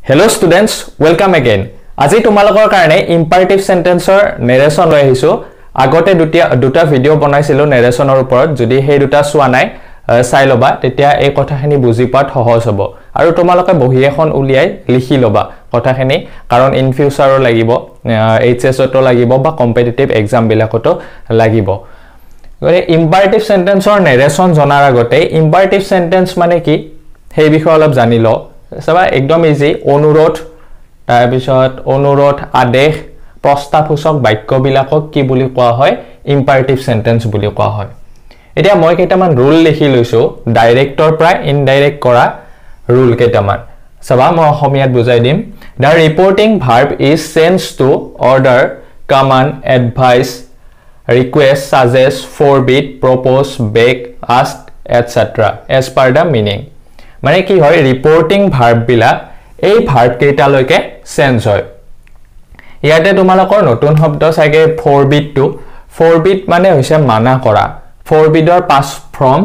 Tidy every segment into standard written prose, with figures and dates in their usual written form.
Hello students, welcome again. আজি তোমালোকৰ কাৰণে imperative sentenceৰ narration লৈ আহিছো. আগতে দুটা ভিডিও বনাইছিলো narrationৰ ওপৰত. যদি সেই দুটা চোৱা নাই চাই লবা, তেতিয়া এই কথাখিনি বুজি পাত সহজ হ'ব। আৰু তোমালোকে বহি এখন উলিয়াই লিখি লবা কথাখিনি, কাৰণ ইন ফিউচাৰৰ লাগিব, HSতো লাগিব বা কম্পিটিটিভ এক্সাম বিলাকতো লাগিব। গৰে imperative sentenceৰ narration জনাৰ আগতে imperative sentence মানে কি সেই বিষয়ে অলপ জানি ল। সবা একদম ইজি, অনুৰোধ, তাৰ পিছত অনুৰোধ, আদেশ, প্ৰস্তাৱসূচক বাক্যবিলাকক কি বুলি কোৱা হয়? ইম্পাৰেটিভ সেন্টেন্স বুলি কোৱা হয়। এতিয়া মই কেইটামান ৰুল লিখি লৈছো, ডাইৰেক্টৰ পৰা ইনডাইৰেক্ট কৰা ৰুল কেইটামান। সবা মই অসমীয়াত বুজাই দিম। The reporting verb is changed to order, command, advise, request, suggest, forbid, propose, beg, ask, etc. as per the meaning. মানে কি হয়, ৰিপৰ্টিং ভাৰ্ব বিলাক এই ভাৰ্ব কেইটালৈকে চেঞ্জ হয়। ইয়াতে তোমালোকৰ নতুন শব্দ চাগে ফৰবিড টু। ফৰবিড মানে হৈছে মানা কৰা। ফৰবিডৰ পাছ ফ্ৰম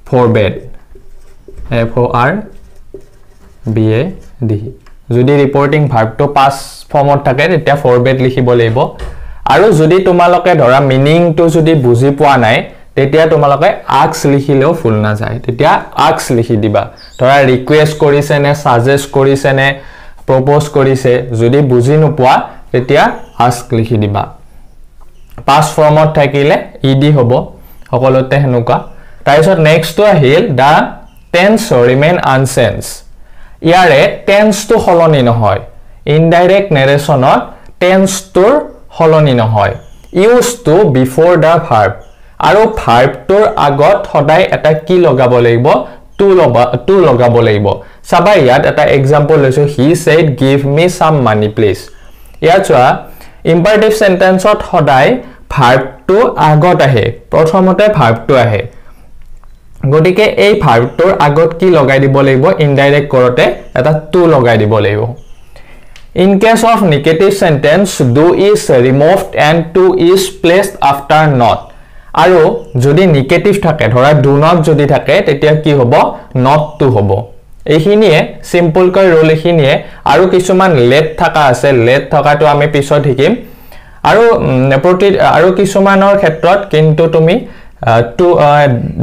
ফৰবেড, FORBAD। যদি ৰিপৰ্টিং ভাৰ্বটো পাছ ফৰ্মত থাকে তেতিয়া ফৰবেড লিখিব লাগিব। আৰু যদি তোমালোকে ধৰা মিনিংটো যদি বুজি পোৱা নাই, তেতিয়া তোমালোকে আক্স লিখিলেও ফুল না যায়, তেতিয়া আক্স লিখি দিবা। ধৰা ৰিকুৱেষ্ট কৰিছে নে, সাজেষ্ট কৰিছে নে, প্ৰপ'জ কৰিছে, যদি বুজি নোপোৱা তেতিয়া আস্ক লিখি দিবা। পাছ ফৰ্মত থাকিলে ইডি হ'ব, সকলোতে হেনুকা। তাৰপিছত নেক্সটটো আহিল দা টেন্স ৰিমেইন আনচেঞ্জ। ইয়াৰে টেন্সটো সলনি নহয়। ইনডাইৰেক্ট নেৰেশ্যনত টেন্সটোৰ সলনি নহয়। Use to before the verb, আৰু ভাৰ্বটোৰ আগত সদায় এটা কি লগাব লাগিব? টু লগাব লাগিব। চাবা ইয়াত এটা এক্সাম্পল লৈছো, he said give me some money please. ইয়াত চোৱা, ইম্পাৰেটিভ সেন্টেন্সত সদায় ভাৰ্বটো আগত আহে, প্ৰথমতে ভাৰ্বটো আহে। গতিকে এই ভাৰ্বটোৰ আগত কি লগাই দিব লাগিব? ইনডাইৰেক্ট কৰোতে এটা টু লগাই দিব লাগিব। In case of negative sentence, do is removed and to is placed after not. আৰু যদি নিগেটিভ থাকে, ধৰা ডু নট যদি থাকে, তেতিয়া কি হ'ব? নট টু হ'ব। এইখিনিয়ে সিম্পলকৈ ৰুল এইখিনিয়ে। আৰু কিছুমান লেট থকা আছে, লেট থকাটো আমি পিছত শিকিম। আৰু কিছুমানৰ ক্ষেত্ৰত কিন্তু তুমি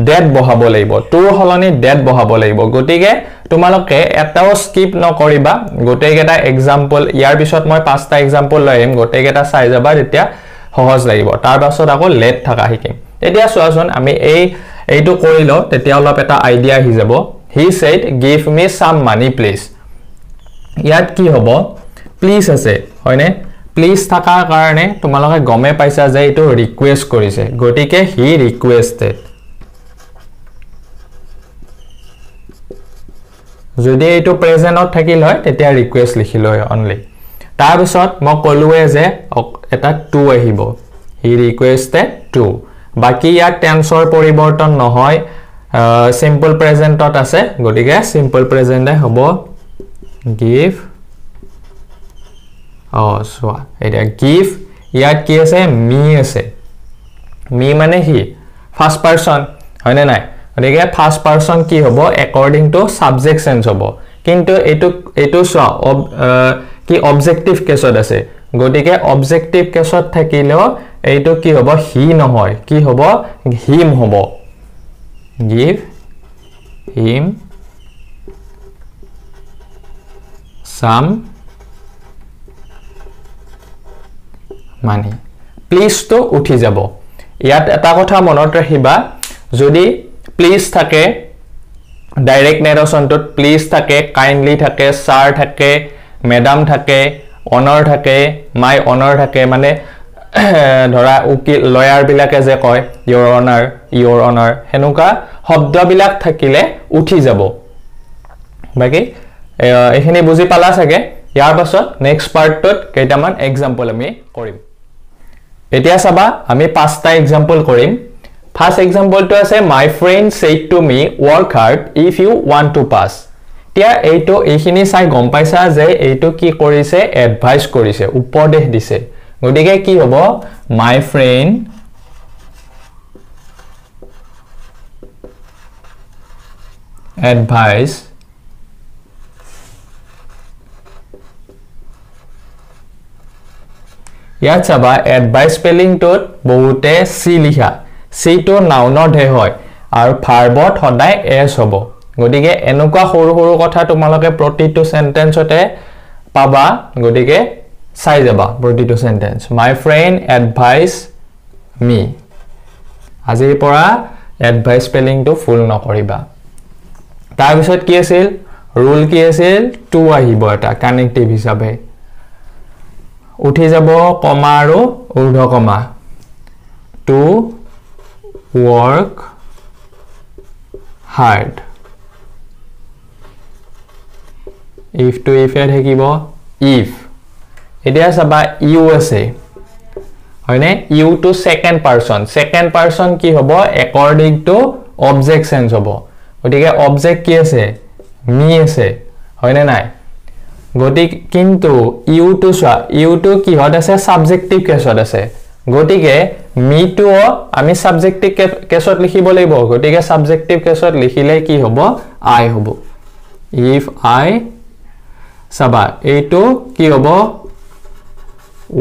ডেট বহাব লাগিব, টুৰ সলনি ডেট বহাব লাগিব। গতিকে তোমালোকে এটাও স্কিপ নকৰিবা, গোটেইকেইটা এক্সাম্পল, ইয়াৰ পিছত মই 5টা এক্সাম্পল লৈ আহিম, গোটেইকেইটা চাই যাবা, তেতিয়া সহজ লাগিব। তাৰ পাছত আকৌ লেট থকা শিকিম। এতিয়া চোৱাচোন, আমি এইটো কৰি লওঁ, তেতিয়া অলপ এটা আইডিয়া আহি যাব। He said give me some money please. ইয়াত কি হ'ব? প্লিজ আছে, হয়নে? প্লিজ থকাৰ কাৰণে তোমালোকে গমে পাইছা যে এইটো ৰিকুৱেষ্ট কৰিছে, গতিকে হি ৰিকুৱেষ্টেড। যদি এইটো প্ৰেজেন্টত থাকিল হয়, তেতিয়া ৰিকুৱেষ্ট লিখিলো হয় অনলি। তাৰপিছত মই ক'লোৱে যে এটা টু আহিব, হি ৰিকুৱেষ্টেড টু। বাকি ইয়াত টেন্সৰ পৰিৱৰ্তন নহয়, সিম্পল প্ৰেজেন্টত আছে, গতিকে সিম্পল প্ৰেজেন্টে হ'ব গিভ। চোৱা এতিয়া গিভ, ইয়াত কি আছে? মি আছে। মি মানে হি, ফাৰ্ষ্ট পাৰ্চন, হয়নে নাই? গতিকে ফাৰ্ষ্ট পাৰ্চন কি হ'ব? একৰ্ডিং টু সাবজেক্ট চেঞ্জ হ'ব। কিন্তু এইটো চোৱা, কি অবজেক্টিভ কেছত আছে, গতিকে অবজেক্টিভ কেছত থাকিলেও এইটো কি হ'ব? হি নহয়, কি হ'ব? হিম হ'ব। গিভ হিম সাম মানি। প্লিজটো উঠি যাব। ইয়াত এটা কথা মনত ৰাখিবা, যদি প্লিজ থাকে, ডাইৰেক্ট নেৰেশ্যনটোত প্লিজ থাকে, কাইণ্ডলি থাকে, ছাৰ থাকে, মেডাম থাকে, অনাৰ থাকে, মাই অনাৰ থাকে, মানে ধৰা উকিল লয়াৰ বিলাকে যে কয় ইয়ৰ অনাৰ, সেনেকুৱা শব্দবিলাক থাকিলে উঠি যাব। বাকী এইখিনি বুজি পালা চাগে। ইয়াৰ পাছত নেক্সট পাৰ্টটোত কেইটামান এক্সাম্পল আমি কৰিম। এতিয়া চাবা, আমি 5টা এক্সাম্পল কৰিম। ফাৰ্ষ্ট এক্সাম্পলটো আছে, my friend said to me work hard if you want to pass. এতিয়া এইখিনি চাই গম পাইছা যে এইটো কি কৰিছে? এডভাইচ কৰিছে, উপদেশ দিছে। গতিকে কি হ'ব? মাই ফ্ৰেণ্ড এডভাইচ ইয়াত চাবা এডভাইস স্পেলিং টোত বহুতে সি লিখা সি তো নাউনত হে হয় আৰু ভাৰ্বত সদায় এস হ'ব গটিকে এনেকুৱা সৰু সৰু কথা তোমালোকে প্ৰতিটো সেন্টেন্সতে পাবা গটিকে চাই যাবা প্ৰতিটো সেন্টেন্স মাই ফ্ৰেন্ড এডভাইস মি আজিৰ পৰা এডভাইস স্পেলিং টো ফুল নকৰিবা তাৰ পিছত কি আছিল রুল কি আছিল টু আহিব এটা কানেক্টিভ হিচাপে উঠি যাব কমা আৰু ঊৰ্ধ্ব comma to work hard if to if এ থাকিব if এতিয়া চাবা you আছে হয়নে you to second person কি হ'ব according to object sense হ'ব গটিকে object কি আছে me আছে হয়নে নাই গটিক কিন্তু you to কি হত আছে subjective case হত আছে গটিকে me to আমি subjective case হত লিখিব লাগিব গটিকে subjective case হত লিখিলে কি হ'ব I হ'ব if I সাবা এইটো কি হ'ব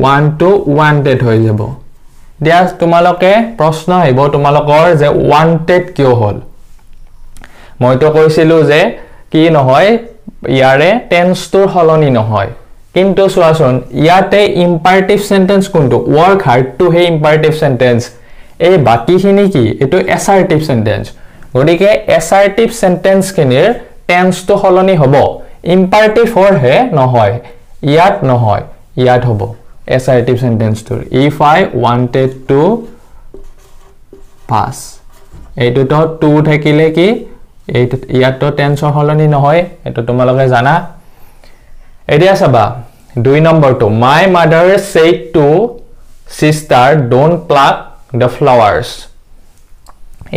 want to wanted হৈ যাব দিয়া তোমালোকে প্ৰশ্ন আহিব তোমালোকৰ যে wanted কিয় হল মইতো কৈছিলো যে কি নহয় ইয়াৰে টেন্স তোৰ হলনি নহয় কিন্তু সোৱাচোন ইয়াতে ইম্পাৰেটিভ সেন্টেন্স কোনটো work hard to হে ইম্পাৰেটিভ সেন্টেন্স এই বাকিখিনি কি এটো এসাৰ্টিভ সেন্টেন্স গটিকে এসাৰ্টিভ সেন্টেন্স খিনিৰ টেন্স তো হলনি হ'ব ইম্পাৰেটিভ হৰ হে নহয় ইয়াত নহয় ইয়াত হ'ব assertive sentence to if I wanted to pass এইটো তো টু থাকিলে কি এইটো ইয়াত তো টেন্সৰ হলনি নহয় এটো তোমালোকে জানা এডিয়া চাবা 2 number to my mother said to sister don't pluck the flowers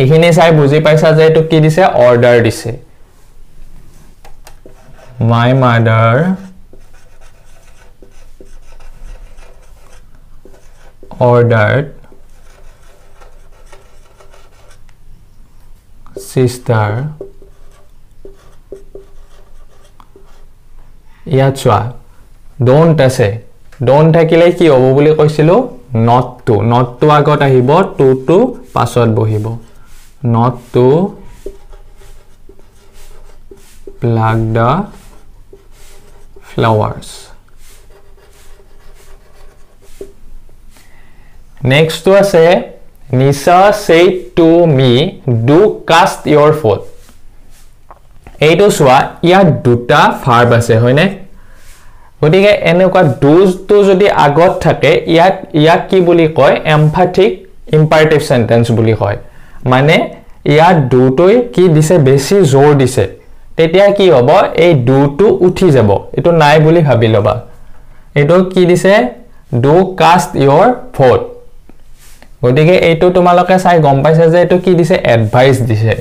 এইখিনি চাই বুজি পাইছা যে এটো কি দিছে অৰ্ডাৰ দিছে my mother ordered sister ইয়াত চোৱা don't আছে don't থাকিলে কি হ'ব বুলি কৈছিলো not to আগত আহিব to পাছত বহিব not to pluck the flowers next to আছে Nisa said to me do cast your foot এইটো সোৱা ইয়া দুটা ভাৰ্ব আছে হয়নে গটিকে এনেকুৱা do's to যদি আগত থাকে ইয়াক কি বুলি কয় emphatic imperative sentence বুলি কয় মানে ইয়া do টই কি দিছে বেছি জোৰ দিছে তেতিয়া কি হ'ব এই do to উঠি যাব এটো নাই বুলি ভাবি লবা এটো কি দিছে do cast your foot গটিকে এইটো তোমালোকে চাই গম পাইছে যে এটো কি দিছে এডভাইস দিছে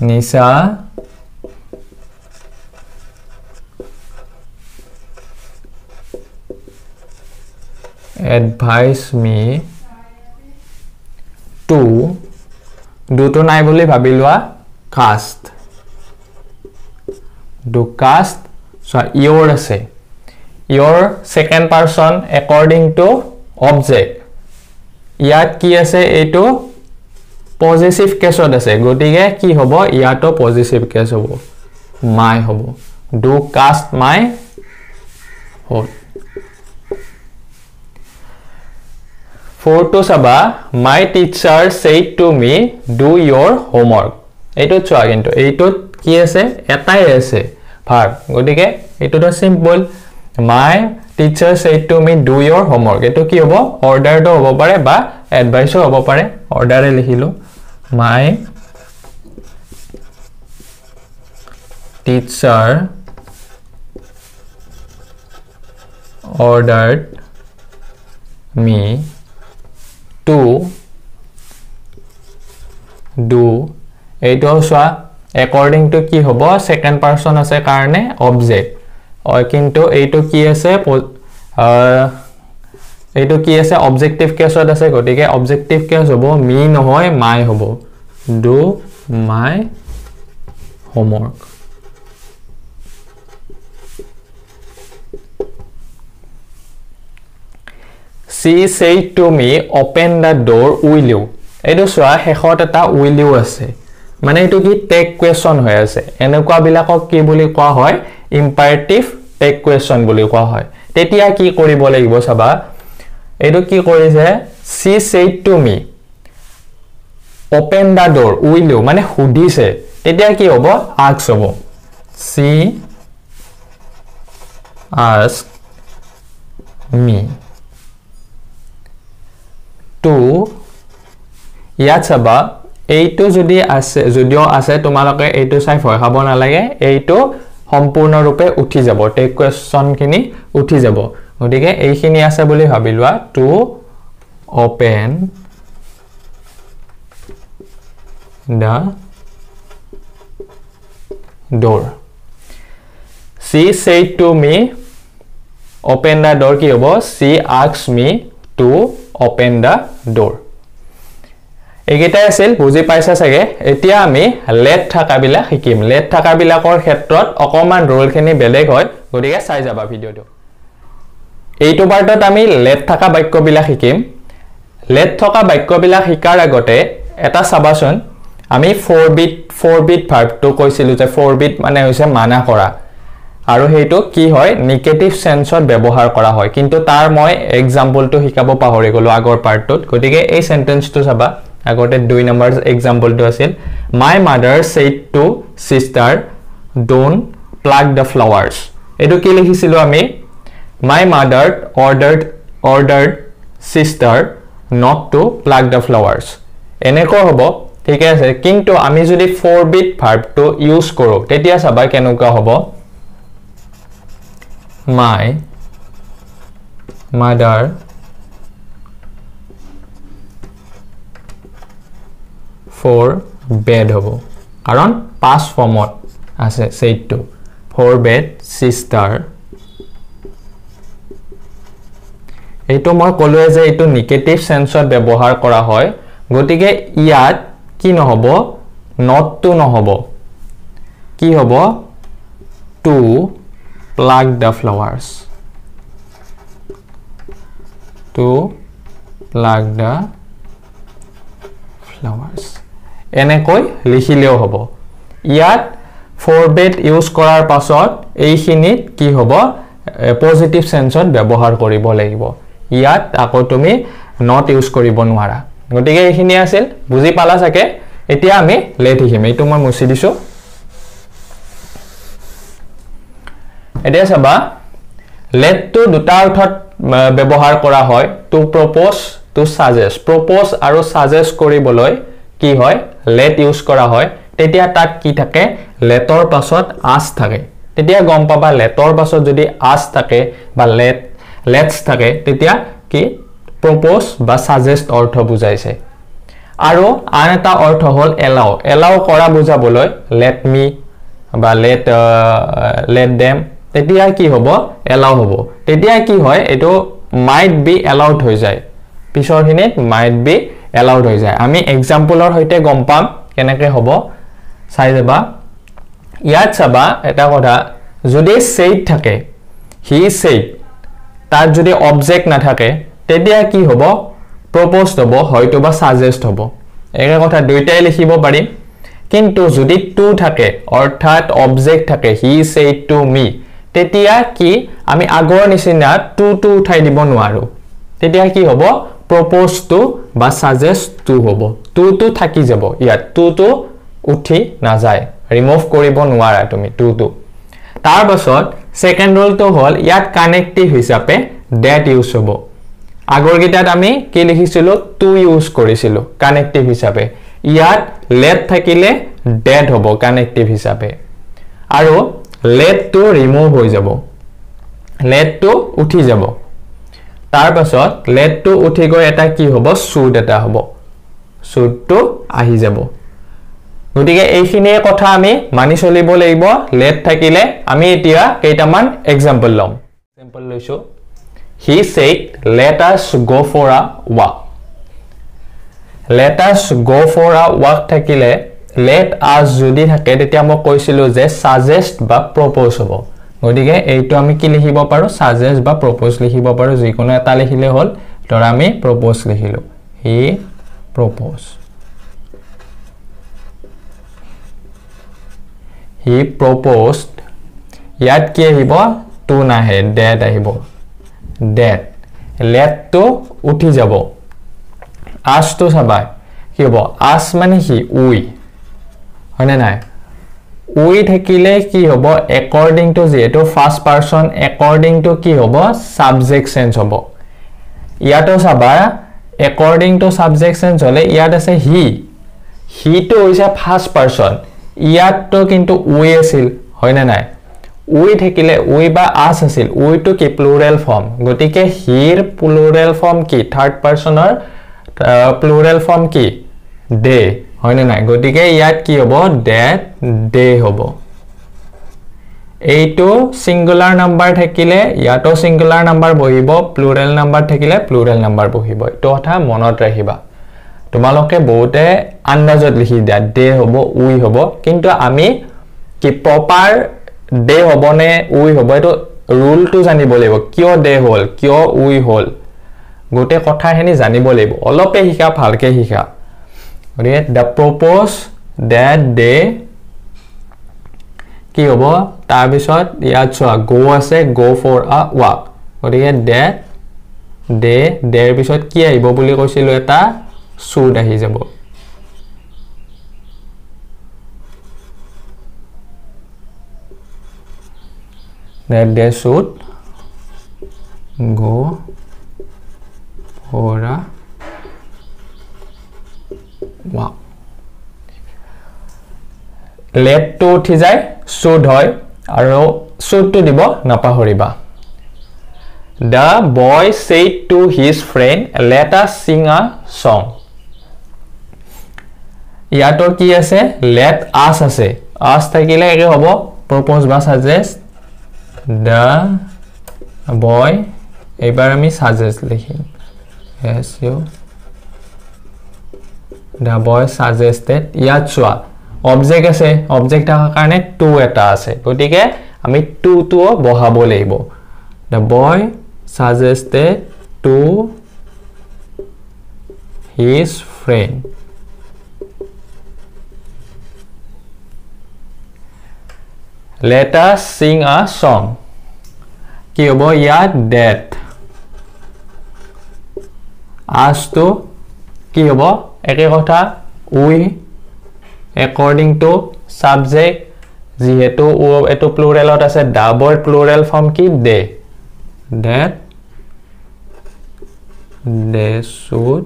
নিশা advise me to do to নাই বুলি ভাবি লোৱা cast do cast so your আছে your second person according to object ইয়াত কি আছে এইটো পজিটিভ কেছত আছে গটিকে কি হ'ব ইয়াতো পজিটিভ কেছ হ'ব my হ'ব do cast my foot for to saba my teacher said to me do your homework এইটো চোৱা কিন্তু এইটোত কি আছে এটাই আছে ভার্ব গটিকে এইটো তো simple my teacher said to me do your homework এটো কি হ'ব অৰ্ডাৰ তো হ'ব পাৰে বা এডভাইস হ'ব পাৰে অৰ্ডাৰে লিখিলো my teacher ordered me to do এইটো সোৱা according to কি হ'ব second person আছে কাৰণে object কিন্তু এইটো কি আছে এইটো কি আছে অবজেক্টিভ কেছত আছে গটিকে অবজেক্টিভ কেছ হ'ব মি নহয় মাই হ'ব do my homework she said to me open the door will you এটো সোয়া হেখত এটা will you আছে মানে এটো কি টেক কোয়েশ্চন হৈ আছে এনেকুৱা বিলাকক কি বুলি কোৱা হয় ইম্পাৰেটিভ টেক কোয়েশ্চন বুলি কোৱা হয় তেতিয়া কি কৰিব লাগিব চাবা এটো কি কৰিছে she said to me open the door will you মানে সুধিছে তেতিয়া কি হ'ব ask হ'ব she asked me to ইয়াত চাবা এইটো যদি আছে যদিও আছে তোমালোকে এইটো চাই ভয় খাব নালাগে এইটো সম্পূৰ্ণ ৰূপে উঠি যাব টেক কোয়েশ্চন খিনি উঠি যাব গতিকে এইখিনি আছে বুলি ভাবিলোৱা to open the door she said to me open the door কি হ'ব she asked me to open the door এগেটা আছিল বুজি পাইছা সাগে এতিয়া আমি লেট থাকা বিলা শিকিম লেট থাকা বিলাকৰ ক্ষেত্ৰত অকমান ৰোল খিনি বেলেগ হয় গতিকে চাই যাবা ভিডিওটো এইটো পাৰ্টত আমি লেট থাকা বাক্য বিলা শিকিম লেট থকা বাক্য বিলা শিকাৰ আগতে এটা চাবাচোন আমি ফৰবিট ভাৰ্বটো কৈছিলো যে ফৰবিট মানে হৈছে মানা কৰা আৰু হেইটো কি হয় নেগেটিভ সেন্সত ব্যৱহাৰ কৰা হয় কিন্তু তাৰ মই এক্সাম্পলটো শিকাব পাহৰি গলো আগৰ পাৰ্টটোত গতিকে এই সেন্টেন্সটো চাবা আগতে 2 নম্বৰ এক্সাম্পলটো আছিল my mother said to sister don't pluck the flowers এটো কি লিখিছিলো আমি my mother ordered sister not to pluck the flowers এনেকো হ'ব ঠিক আছে কিন্তু আমি যদি ফৰবিট ভাৰ্বটো ইউজ কৰো তেতিয়া চাবা কেনেকুৱা হ'ব my mother forbade হ'ব কাৰণ past formত আছে সেইটো forbade sister এইটো মই কলোৱে যে এইটো নেগেটিভ সেন্সত ব্যৱহাৰ কৰা হয় গতিকে ইয়াত কি নহব not to নহব কি হ'ব to pluck the flowers to pluck the flowers এনেকৈ লিখিলেও হ'ব ইয়াত forbade ইউজ কৰাৰ পাছত এইখিনিত কি হ'ব পজিটিভ সেন্সত ব্যৱহাৰ কৰিব লাগিব ইয়াত আকৌ তুমি not ইউজ কৰিব নোৱাৰা গতিকে এইখিনি আছিল বুজি পালা সাকে এতিয়া আমি লেট হিম এইটো মই মুছি দিছো এতিয়া চাবা লেট টু দুটা অৰ্থত ব্যৱহাৰ কৰা হয় to propose to suggest propose আৰু সাজেষ্ট কৰিবলৈ কি হয় লেট ইউজ কৰা হয় তেতিয়া তাত কি থাকে লেটৰ পাছত আস থাকে তেতিয়া গম পাবা লেটৰ পাছত যদি আস থাকে বা লেটস থাকে তেতিয়া কি propose বা suggest অৰ্থ বুজাইছে আৰু আন এটা অৰ্থ হল allow কৰা বুজাবলৈ let me বা let them তেতিয়া কি হ'ব allow হ'ব তেতিয়া কি হয় এটো might be allowed হৈ যায় পিছৰখিনিত might be allowed হৈ যায় আমি এক্সাম্পলৰ হৈতে গম পাম কেনেকৈ হ'ব চাই যাবা ইয়াত চাবা এটা কথা যদি said থাকে he said তার যদি অবজেক্ট না থাকে তেতিয়া কি হ'ব প্রপোজড হ'ব হয়তো বা সাজেস্ট হ'ব একে কথা দুইটাই লিখিব পাৰি কিন্তু যদি টু থাকে অৰ্থাৎ অবজেক্ট থাকে হি সেড টু মি তেতিয়া কি আমি আগৰ নিচিনা টু উঠাই দিব নোৱাৰো তেতিয়া কি হ'ব প্রপোজ টু বা সাজেস্ট টু হ'ব টু থাকি যাব ইয়াত টু উঠি না যায় ৰিমুভ কৰিব নোৱাৰা তুমি টু তাৰ পাছত সেকেন্ড ৰুলটো হল ইয়াত কানেক্টিভ হিচাপে that ইউজ হ'ব আগৰ গিটাত আমি কি লিখিছিলো টু ইউজ কৰিছিলো কানেক্টিভ হিচাপে ইয়াত let থাকিলে that হ'ব কানেক্টিভ হিচাপে আৰু let to remove হৈ যাব let to উঠি যাব তাৰ পাছত let to উঠি গৈ এটা কি হ'ব should এটা হ'ব should to আহি যাব গতিকে এইখিনিয়ে কথা আমি মানি চলিব লাগিব let থাকিলে আমি এতিয়া কেইটামান এক্সাম্পল লম এক্সাম্পল লৈছো he said let us go for a walk let us go for a walk থাকিলে let us যদি থাকে তেতিয়া মই কৈছিলো যে suggest বা propose হ'ব গতিকে এইটো আমি কি লিখিব পাৰো suggest বা propose লিখিব পাৰো যিকোনো এটা লিখিলে হল ধৰা আমি প্ৰপ'জ লিখিলো হি প্ৰপ'জ হি প্ৰপ'জড ইয়াত কি আহিব টু নাহে ডেট আহিব ডেট লেটটো উঠি যাব আছটো চাবা কি হ'ব আছ মানে কি উই হয়নে নাই উই থাকিলে কি হ'ব according to যেটো ফাৰ্স্ট পাৰসন according to কি হ'ব সাবজেক্ট সেন্স হ'ব ইয়াতো চাবা according to সাবজেক্ট সেন্স হলে ইয়াত আছে হি তো হৈছে ফাৰ্স্ট পাৰসন ইয়াতো কিন্তু উই আছিল হয়নে নাই উই থাকিলে উই বা আছ আছিল উই তো কি প্লুৰেল ফৰ্ম গতিকে হিৰ প্লুৰেল ফৰ্ম কি থাৰ্ড পাৰসনৰ প্লুৰেল ফৰ্ম কি দে হয়নে নাই গতিকে ইয়াত কি হ'ব ডেট ডে হ'ব এইটো সিঙ্গুলাৰ নাম্বাৰ থাকিলে ইয়াতো সিঙ্গুলাৰ নাম্বাৰ বহিব প্লুৰেল নাম্বাৰ থাকিলে প্লুৰেল নাম্বাৰ বহিব এটো কথা মনত ৰাখিবা তোমালোকে বহুতে আন্দাজত লিখি দিয়া ডে হ'ব উই হ'ব কিন্তু আমি কি প্ৰপাৰ ডে হ'বনে উই হ'ব এটো ৰুলটো জানিব লাগিব কিয় ডে হ'ল কিয় উই হ'ল গোটে কথাখিনি জানিব লাগিব অলপে হিকা ভালকে হিকা গতিকে the propose that day কি হ'ব তাৰ পিছত ইয়াত চোৱা go আছে go for a walk গতিকে that day der পিছত কি আহিব বুলি কৈছিলো এটা should আহি যাব that they should go for a wow let to উঠি যায় should হয় আৰু should to দিব নাপাহৰিবা the boy said to his friend let us sing a song ইয়াতো কি আছে let us আছে us থাকিলে কি হ'ব propose বা suggest the boy এবাৰ আমি suggest লিখিম yes you the boy suggested ইয়াত চোৱা অবজেক্ট আছে অবজেক্ট থাকাৰ কাৰণে টু এটা আছে গতিকে আমি টু টু বহাব লাগিব the boy suggested to his friend let us sing a song কি হ'ব ইয়াত that as to কি হ'ব একে কথা we according to subject যেহেতু এটো প্লুৰেলত আছে ডাবল প্লুৰেল ফৰ্ম কি দে that they should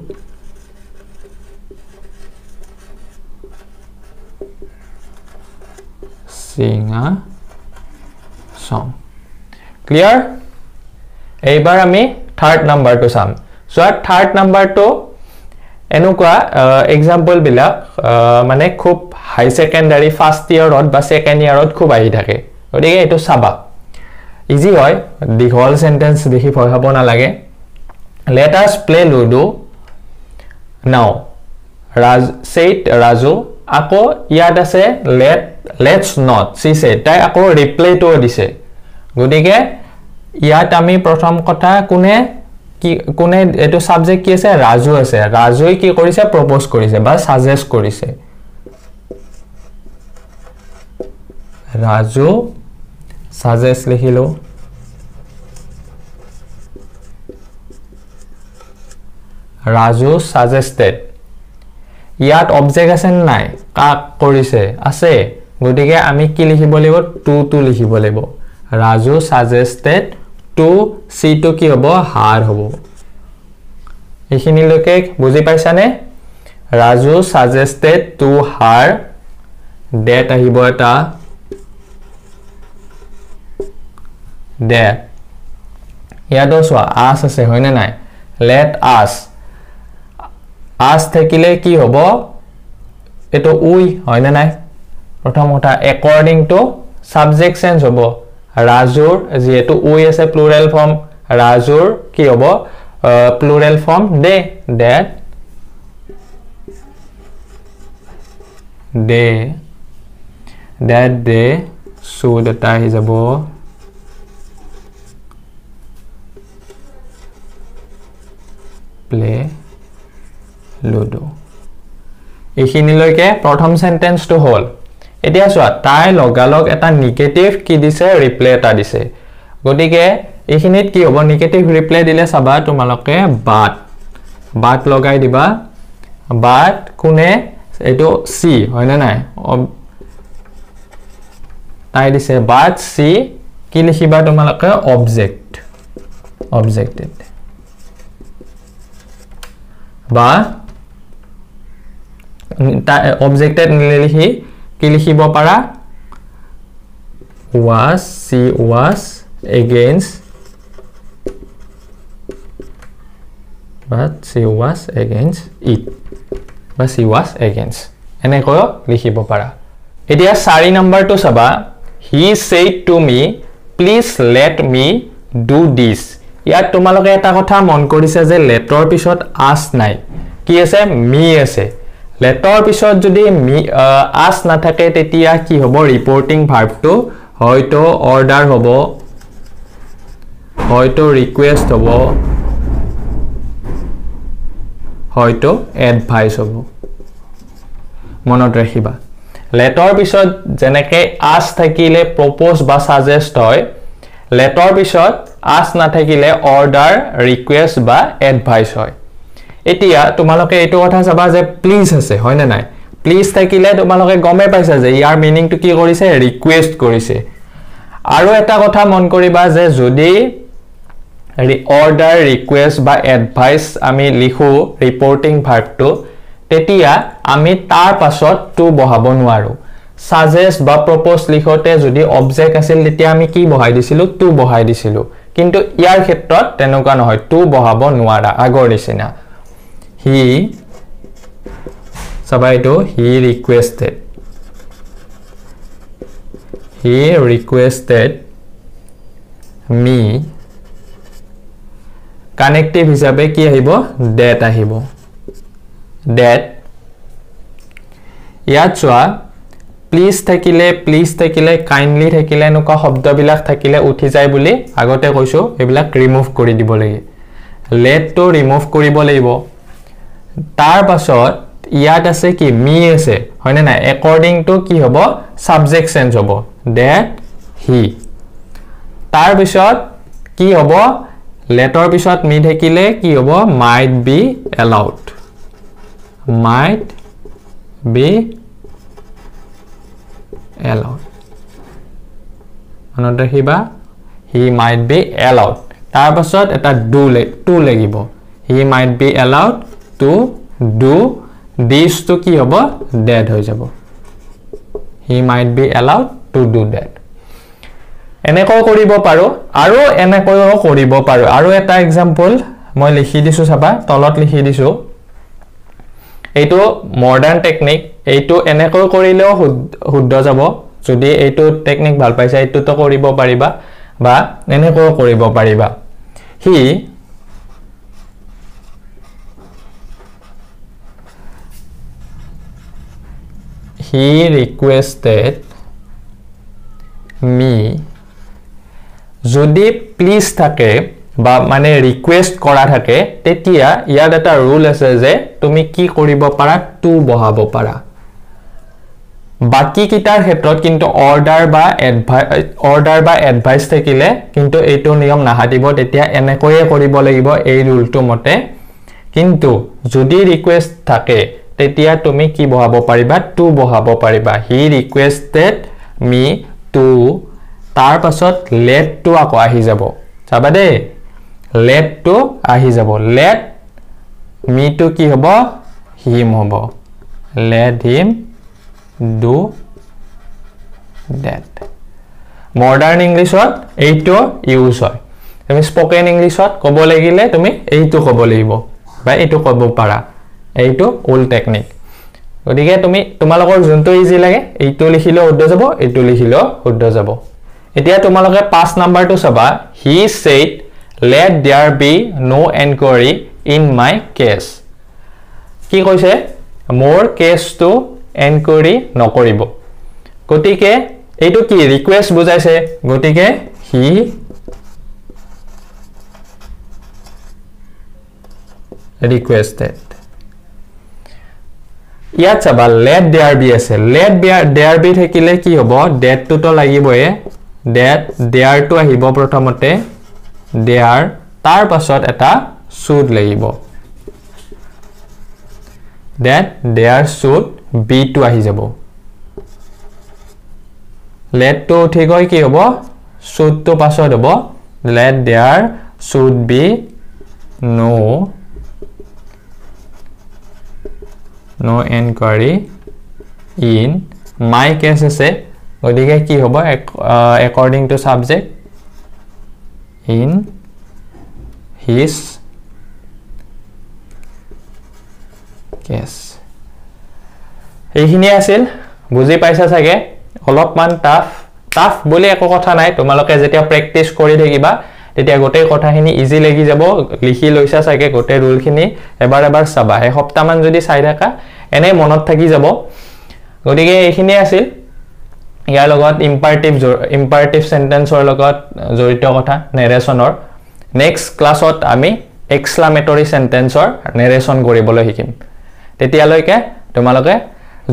sing a song clear এইবাৰ আমি থাৰ্ড নাম্বাৰটো চাম সো থাৰ্ড নাম্বাৰটো এনেকুৱা এক্সাম্পল বিলাক মানে খুব হাই সেকেন্ডাৰী ফার্স্ট ইয়ারত বা সেকেন্ড ইয়ারত খুব আহি থাকে গতিকে এটো চাবা ইজি হয় দীঘল সেন্টেন্স দেখি ভয় হ'ব না লাগে let us play ludo now said Raju আকৌ ইয়াত আছে let's not she said তাই আকৌ ৰিপ্লাই তো দিছে গতিকে ইয়াত আমি প্ৰথম কথা কোনে এটো সাবজেক্ট কি আছে ৰাজু আছে ৰাজুই কি কৰিছে প্ৰপ'জ কৰিছে বা সাজেষ্ট কৰিছে ৰাজু সাজেষ্ট লিখিলো ৰাজু সাজেষ্টেড ইয়াত অবজেক্ট আছে নাই কাক কৰিছে আছে গতিকে আমি কি লিখিব লাগিব টু লিখিব লাগিব ৰাজু সাজেষ্টেড টু সি টু কি হ'ব হাৰ হ'ব এইখিনিলৈকে বুজি পাইছানে ৰাজু সাজেষ্টেড টু হাৰ ডেট আহিব এটা ডেট ইয়াতো চোৱা আস আছে হয়নে নাই let us আস থাকিলে কি হ'ব এটো উই হয়নে নাই প্ৰথম কথা according to subject sense হ'ব ৰাজুৰ যেহেতু উই আছে প্লুৰেল ফৰ্ম ৰাজুৰ কি হ'ব plural form the that they should এটা আহি যাব প্লে লুডো এইখিনিলৈকে প্ৰথম সেন্টেন্সটো হল এতিয়া চোৱা তাই লগালগ এটা নিগেটিভ কি দিছে ৰিপ্লে এটা দিছে গতিকে এইখিনিত কি হ'ব নিগেটিভ ৰিপ্লে দিলে চাবা তোমালোকে বাট লগাই দিবা বাট কোনে এটো সি হয় না নাই তাই দিছে বাট সি কি লিখিবা তোমালোকে অবজেক্টেড বা অবজেক্টেড লিখি কি লিখিব পাৰা she was against but she was against it বা she was against এনেকৈ লিখিব পাৰা এতিয়া 4 নম্বৰটো চাবা he said to me please let me do this ইয়াত তোমালোকে এটা কথা মন কৰিছে যে লেটৰ পিছত আস নাই কি আছে মি আছে লেটৰ পিছত যদি আস না থাকে তেতিয়া কি হ'ব ৰিপোৰ্টিং ভাৰ্বটো হয়তো অৰ্ডাৰ হ'ব হয়তো ৰিকুৱেষ্ট হ'ব হয়তো এডভাইস হ'ব মনত ৰাখিবা লেটৰ পিছত যেনেকৈ আস থাকিলে প্ৰপ'জ বা সাজেষ্ট হয় লেটৰ পিছত আস না থাকিলে অৰ্ডাৰ ৰিকুৱেষ্ট বা এডভাইস হয় এতিয়া তোমালোকে এটো কথা চাবা যে প্লিজ আছে হয় না নাই প্লিজ থাকিলে তোমালোকে গমে পাইছা যে ইয়াৰ মিনিংটো কি কৰিছে ৰিকুৱেষ্ট কৰিছে আৰু এটা কথা মন কৰিবা যে যদি অৰ্ডাৰ ৰিকুৱেষ্ট বা এডভাইস আমি লিখো ৰিপোৰ্টিং ভাৰ্বটো তেতিয়া আমি তাৰ পাছত টু বহাব নোৱাৰো সাজেষ্ট বা প্ৰপ'জ লিখোতে যদি অবজেক্ট আছিল তেতিয়া আমি কি বহাই দিছিলো টু বহাই দিছিলো কিন্তু ইয়াৰ ক্ষেত্ৰত তেনেকুৱা নহয় টু বহাব নোৱাৰা আগৰ নিচিনা he sabaito he requested me connective hisabe ki ahibo that ahibo that yat chua please thakile kindly thakile enuka shobdo bilak thakile uthi jay boli agote koisu ebilak remove kori dibo lage let to remove koribo lagibo তাৰ পাছত ইয়াত আছে কি মি আছে হয়নে না according to কি হ'ব subject sense হ'ব that he তাৰ পিছত কি হ'ব লেটৰ পিছত মি থাকিলে কি হ'ব might be allowed মনত ৰাখিবা he might be allowed তাৰ পাছত এটা do লাগিব he might be allowed to do this to কি হ'ব that হৈ যাব he might be allowed to do that এনেকৈ কৰিব পাৰো আৰু এনেকৈও কৰিব পাৰো আৰু এটা एग्जांपल মই লিখি দিছো চাবা তলত লিখি দিছো এইটো মডাৰ্ন টেকনিক এইটো এনেকৈ কৰিলেও শুদ্ধ যাব যদি এইটো টেকনিক ভাল পাইছা এইটো তো কৰিব পাৰিবা বা এনেকৈ কৰিব পাৰিবা he requested me যদি প্লিজ থাকে বা মানে ৰিকুৱেষ্ট কৰা থাকে তেতিয়া ইয়াত এটা ৰুল আছে যে তুমি কি কৰিব পাৰা টু বহাব পাৰা বাকি কিটাৰ ক্ষেত্ৰত কিন্তু অৰ্ডাৰ বা এডভাইস থাকিলে কিন্তু এইটো নিয়ম নাহাতিব তেতিয়া এনেকৈয়ে কৰিব লাগিব এই ৰুলটো মতে কিন্তু যদি ৰিকুৱেষ্ট থাকে তেতিয়া তুমি কি বহাব পাৰিবা টু বহাব পাৰিবা he requested me to তাৰ পাছত let to আকৌ আহি যাব চাবা দে let to আহি যাব let me to কি হ'ব him হ'ব let him do that modern englishত এইটো ইউজ হয় তুমি স্পোকেন ইংলিশত ক'ব লাগিলে তুমি এইটো ক'ব লাগিব বা এইটো ক'ব পাৰা এইটো ওল্ড টেকনিক গতিকে তুমি তোমালোকৰ যোনটো ইজি লাগে এইটো লিখিলে শুদ্ধ যাব এইটো লিখিলে শুদ্ধ যাব এতিয়া তোমালোকে 5 নম্বৰটো চাবা he said let there be no inquiry in my case কি কৈছে মোৰ কেছটো এনকুৱাৰী নকৰিব গতিকে এইটো কি ৰিকুৱেষ্ট বুজাইছে গতিকে he requested. ইয়াত চাবা let there be আছে let there be থাকিলে কি হ'ব that to তো লাগিবয়ে that there to আহিব প্ৰথমতে there তাৰ পাছত এটা should লাগিব that there should be to আহি যাব let to ঠিক হয় কি হ'ব should to পাছত হ'ব let there should be no inquiry in my case আছে ওদিকে কি হ'ব according to subject in his case এইখিনি আছিল বুজি পাইছা চাগে অলপমান টাফ বুলি একো কথা নাই তোমালোকে যেতিয়া প্ৰেক্টিস কৰি থাকিবা তেতিয়া গোটেই কথাখিনি ইজি লাগি যাব লিখি লৈছা চাগে গোটেই ৰুলখিনি এবাৰ চাবা এসপ্তাহমান যদি চাই থাকা এনে মনত থাকি যাব গতিকে এইখিনি আছিল ইয়াৰ লগত ইম্পাৰেটিভ সেন্টেন্সৰ লগত জড়িত কথা নেৰেচনৰ নেক্সট ক্লাছত আমি এক্সক্লামেটৰী সেন্টেন্সৰ নেৰেচন কৰিবলৈ শিকিম তেতিয়ালৈকে তোমালোকে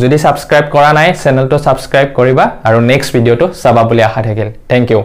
যদি সাবস্ক্ৰাইব কৰা নাই চেনেলটো সাবস্ক্ৰাইব কৰিবা আৰু নেক্সট ভিডিওটো চাবা বুলি আশা থাকিল থ্যাংক ইউ